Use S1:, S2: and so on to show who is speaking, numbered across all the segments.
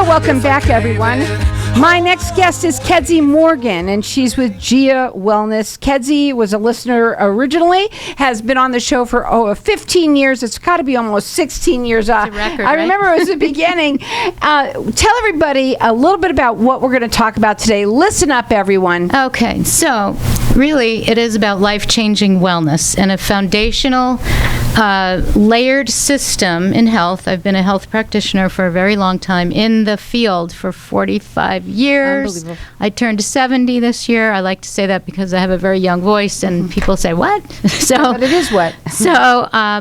S1: Welcome back, everyone. My next guest is Kedzi Morgan, and she's with GIA Wellness. Kedzi was a listener originally, has been on the show for 15 years. It's got to be almost 16 years.
S2: It's a record,
S1: I remember it was the beginning. Tell everybody a little bit about what we're going to talk about today. Listen up, everyone.
S2: Okay, so really it is about life-changing wellness and a foundational layered system in health. I've been a health practitioner for a very long time in the field for 45 years.
S1: Unbelievable.
S2: I turned 70 this year. I like to say that because I have a very young voice and people say, what?
S1: But it is what?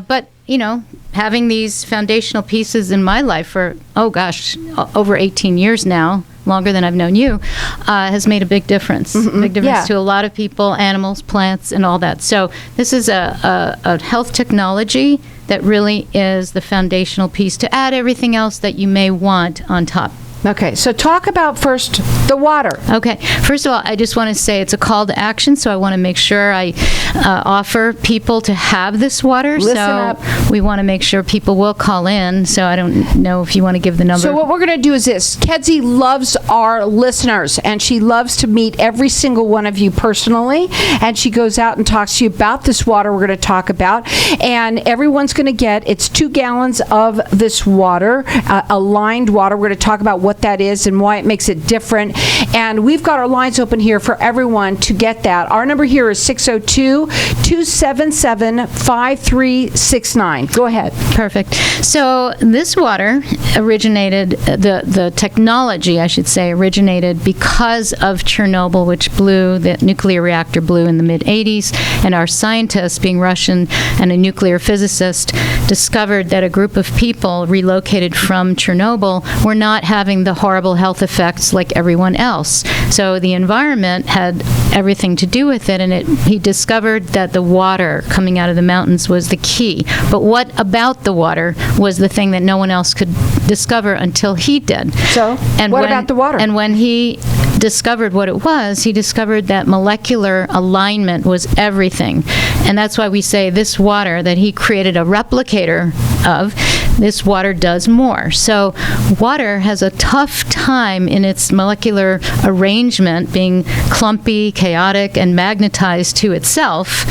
S2: But, you know, having these foundational pieces in my life for, over 18 years now, longer than I've known you, has made a big difference. Big difference to a lot of people, animals, plants, and all that. So this is a health technology that really is the foundational piece to add everything else that you may want on top.
S1: Okay, so talk about first the water.
S2: Okay, first of all, I just want to say it's a call to action, so I want to make sure I offer people to have this water.
S1: Listen
S2: so
S1: up.
S2: We want to make sure people will call in, so I don't know if you want to give the number.
S1: So what we're going to do is this. Kedzi loves our listeners, and she loves to meet every single one of you personally, and she goes out and talks to you about this water we're going to talk about, and everyone's going to get, it's 2 gallons of this water, aligned water. We're going to talk about what that is and why it makes it different. And we've got our lines open here for everyone to get that. Our number here is 602-277-5369. Go ahead.
S2: Perfect. So this water originated, the technology, I should say, originated because of Chernobyl, which the nuclear reactor blew in the mid-'80s, and our scientists, being Russian and a nuclear physicist, discovered that a group of people relocated from Chernobyl were not having the horrible health effects like everyone else. So the environment had everything to do with it, and he discovered that the water coming out of the mountains was the key. But what about the water was the thing that no one else could discover until he did.
S1: So, what about the water?
S2: And when he discovered what it was, he discovered that molecular alignment was everything. And that's why we say this water that he created a replicator of, this water does more. So water has a tough time in its molecular arrangement, being clumpy, chaotic, and magnetized to itself.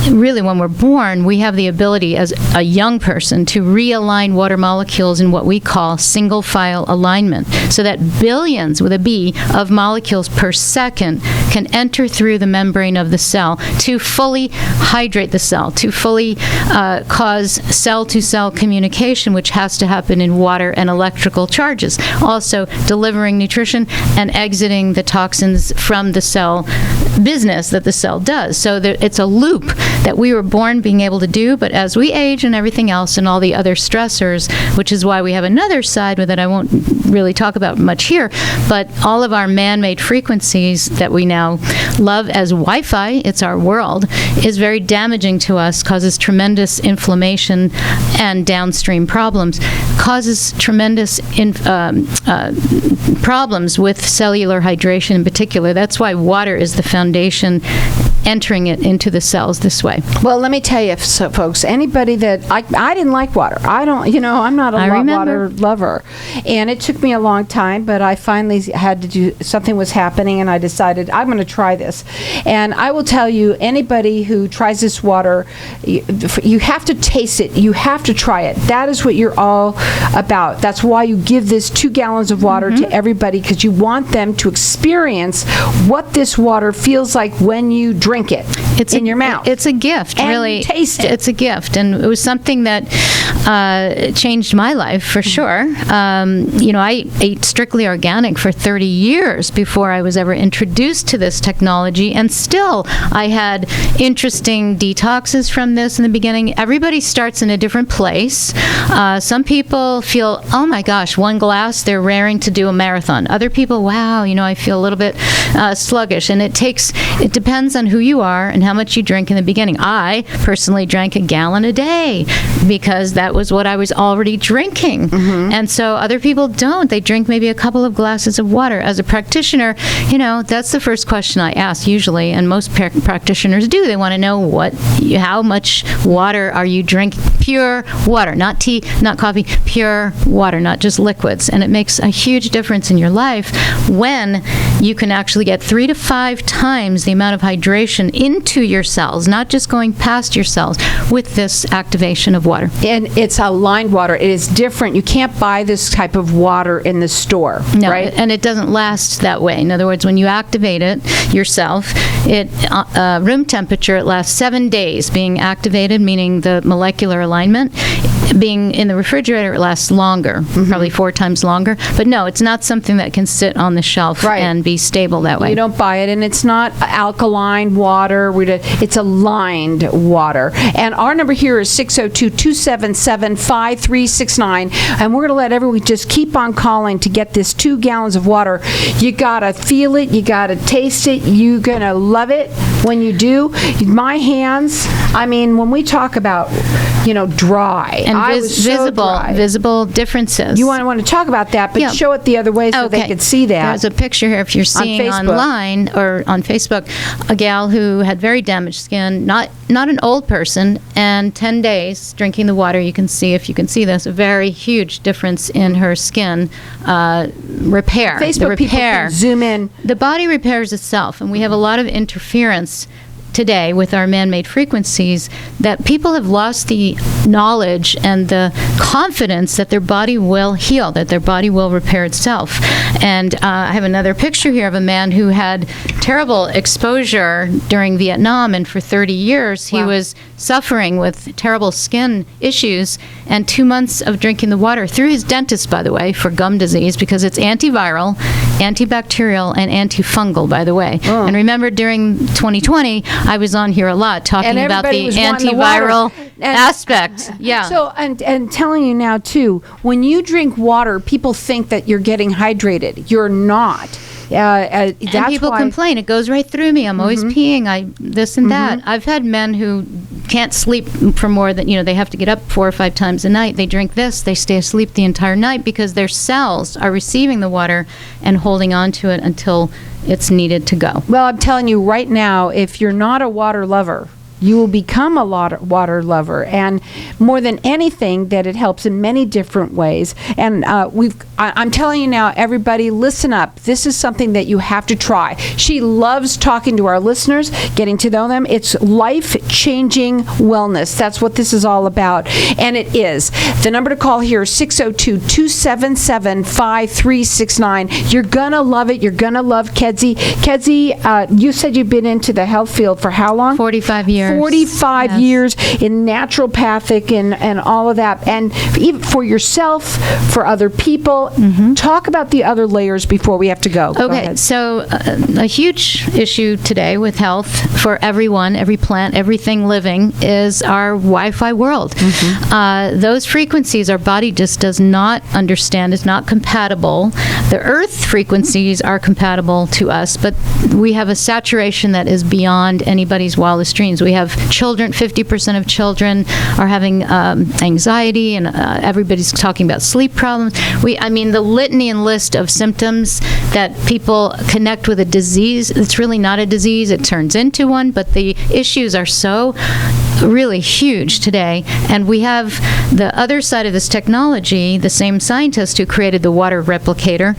S2: Really, when we're born, we have the ability as a young person to realign water molecules in what we call single file alignment, so that billions, with a B, of molecules per second can enter through the membrane of the cell to fully hydrate the cell, to fully cause cell-to-cell communication, which has to happen in water and electrical charges. Also, delivering nutrition and exiting the toxins from the cell business that the cell does. So it's a loop that we were born being able to do, but as we age and everything else and all the other stressors, which is why we have another side with it I won't really talk about much here, but all of our man-made frequencies that we now love as Wi-Fi, it's our world, is very damaging to us, causes tremendous inflammation and downstream problems, causes tremendous problems with cellular hydration in particular. That's why water is the foundation, entering it into the cells this way.
S1: Well, let me tell you, folks, anybody that, I didn't like water. I'm not a water lover. And it took me a long time, but I finally had to do, something was happening, and I decided I'm going to try this. And I will tell you, anybody who tries this water, you have to taste it. You have to try it. That is what you're all about. That's why you give this 2 gallons of water to everybody, because you want them to experience what this water feels like when you drink it in your mouth.
S2: It's a gift,
S1: and
S2: really.
S1: Taste it.
S2: It's a gift, and it was something that changed my life for sure. I ate strictly organic for 30 years before I was ever introduced to this technology, and still I had interesting detoxes from this in the beginning. Everybody starts in a different place. Some people feel, oh my gosh, 1 glass, they're raring to do a marathon. Other people, wow, I feel a little bit sluggish, and it depends on who you are and how much you drink in the beginning. I personally drank a gallon a day because that was what I was already drinking. And so other people don't. They drink maybe a couple of glasses of water. As a practitioner, that's the first question I ask usually, and most practitioners do. They want to know how much water are you drinking? Pure water, not tea, not coffee, pure water, not just liquids. And it makes a huge difference in your life when you can actually get 3 to 5 times the amount of hydration into your cells, not just going past your cells, with this activation of water.
S1: And it's aligned water. It is different. You can't buy this type of water in the store,
S2: no,
S1: right?
S2: And it doesn't last that way. In other words, when you activate it yourself, room temperature, it lasts 7 days being activated, meaning the molecular alignment. Being in the refrigerator, it lasts longer, probably 4 times longer. But no, it's not something that can sit on the shelf and be stable that way.
S1: You don't buy it, and it's not alkaline water. It's aligned water. And our number here is 602-277-5369. And we're going to let everyone just keep on calling to get this 2 gallons of water. You got to feel it. You got to taste it. You're going to love it when you do. My hands, when we talk about, dry.
S2: And visible differences.
S1: You want to talk about that, but show it the other way so they can see that.
S2: There's a picture here if you're seeing online or on Facebook, a gal who had very damaged skin, not an old person, and 10 days drinking the water. You can see, if you can see this, a very huge difference in her skin repair.
S1: Facebook people can zoom in.
S2: The body repairs itself, and we have a lot of interference today with our man-made frequencies that people have lost the knowledge and the confidence that their body will heal, that their body will repair itself. And I have another picture here of a man who had terrible exposure during Vietnam, and for 30 years he was suffering with terrible skin issues, and 2 months of drinking the water through his dentist, by the way, for gum disease, because it's antiviral, antibacterial, and antifungal, by the way. And remember, during 2020, I was on here a lot talking about the antiviral aspect. Yeah.
S1: So, and telling you now, too, when you drink water, people think that you're getting hydrated. You're not.
S2: And people complain, it goes right through me. I'm always peeing, this and that. I've had men who can't sleep for more than, they have to get up 4 or 5 times a night. They drink this, they stay asleep the entire night because their cells are receiving the water and holding on to it until it's needed to go.
S1: Well, I'm telling you right now, if you're not a water lover, you will become a water lover, and more than anything, that it helps in many different ways. And I'm telling you now, everybody, listen up. This is something that you have to try. She loves talking to our listeners, getting to know them. It's life-changing wellness. That's what this is all about, and it is. The number to call here is 602-277-5369. You're gonna love it. You're gonna love Kedzi. Kedzi, you said you've been into the health field for how long?
S2: 45 years.
S1: 45 years in naturopathic and all of that. And even for yourself, for other people, talk about the other layers before we have to go.
S2: Okay, so a huge issue today with health for everyone, every plant, everything living, is our Wi-Fi world. Those frequencies our body just does not understand, is not compatible. The Earth frequencies are compatible to us, but we have a saturation that is beyond anybody's wildest dreams. We have children, 50% of children are having anxiety, and everybody's talking about sleep problems. The litany and list of symptoms that people connect with a disease, it's really not a disease, it turns into one, but the issues are so really huge today. And we have the other side of this technology. The same scientist who created the water replicator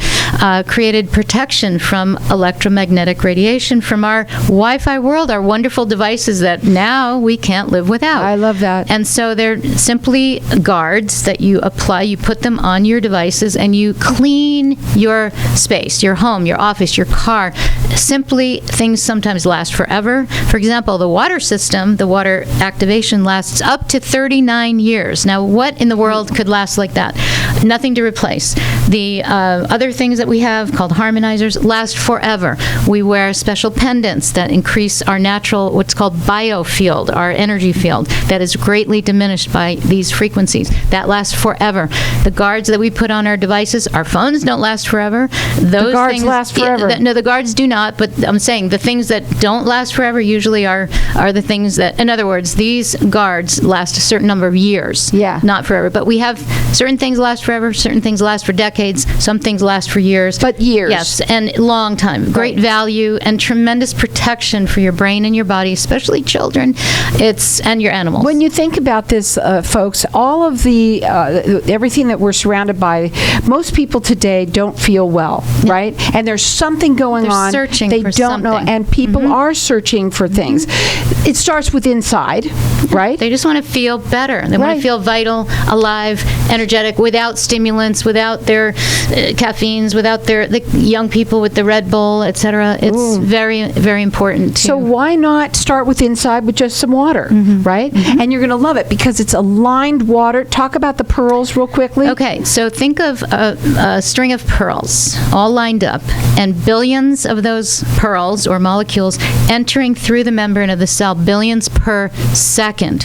S2: created protection from electromagnetic radiation from our Wi-Fi world, our wonderful devices that now we can't live without.
S1: I love that.
S2: And so they're simply guards that you apply, you put them on your devices, and you clean your space, your home, your office, your car. Simply, things sometimes last forever. For example, the water system, the water activation lasts up to 39 years. Now, what in the world could last like that? Nothing to replace. The other things that we have called harmonizers last forever. We wear special pendants that increase our natural, what's called biofield, our energy field, that is greatly diminished by these frequencies. That lasts forever. The guards that we put on our devices, our phones don't last forever.
S1: The guards last forever.
S2: No, the guards do not, but I'm saying the things that don't last forever usually are the things that, in other words, these guards last a certain number of years, not forever. But we have certain things last forever, certain things last for decades, some things last for years.
S1: But years.
S2: Yes, and long time. Great value and tremendous protection for your brain and your body, especially children, and your animals.
S1: When you think about this, folks, all of the everything that we're surrounded by, most people today don't feel well, right? And there's something going on.
S2: They're searching
S1: they
S2: for
S1: don't know,
S2: something.
S1: and people are searching for things. It starts with inside, right?
S2: They just want to feel better. They want to feel vital, alive, energetic, without stimulants, without their caffeines, without the young people with the Red Bull, etc. It's very, very important.
S1: So why not start with inside with just some water, right? And you're going to love it because it's aligned water. Talk about the pearls real quickly.
S2: Okay, so think of a string of pearls all lined up, and billions of those pearls or molecules entering through the membrane of the cell, billions per second,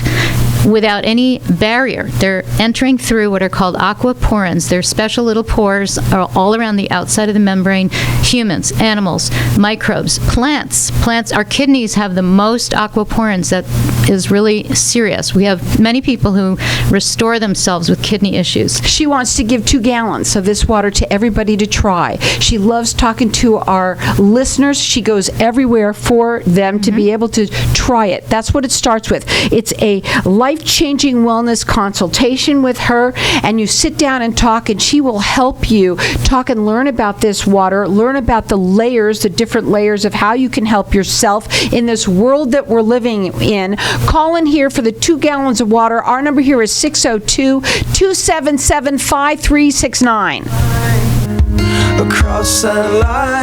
S2: without any barrier. They're entering through what are called aquaporins. They're special little pores all around the outside of the membrane. Humans, animals, microbes, plants. Our kidneys have the most aquaporins. That is really serious. We have many people who restore themselves with kidney issues.
S1: She wants to give 2 gallons of this water to everybody to try. She loves talking to our listeners. She goes everywhere for them to be able to try it. That's what it starts with. It's a life-changing wellness consultation with her, and you sit down and talk, and she will help you talk and learn about this water, learn about the layers, the different layers of how you can help yourself in this world that we're living in. Call in here for the 2 gallons of water. Our number here is 602-277-5369.
S3: Across that line.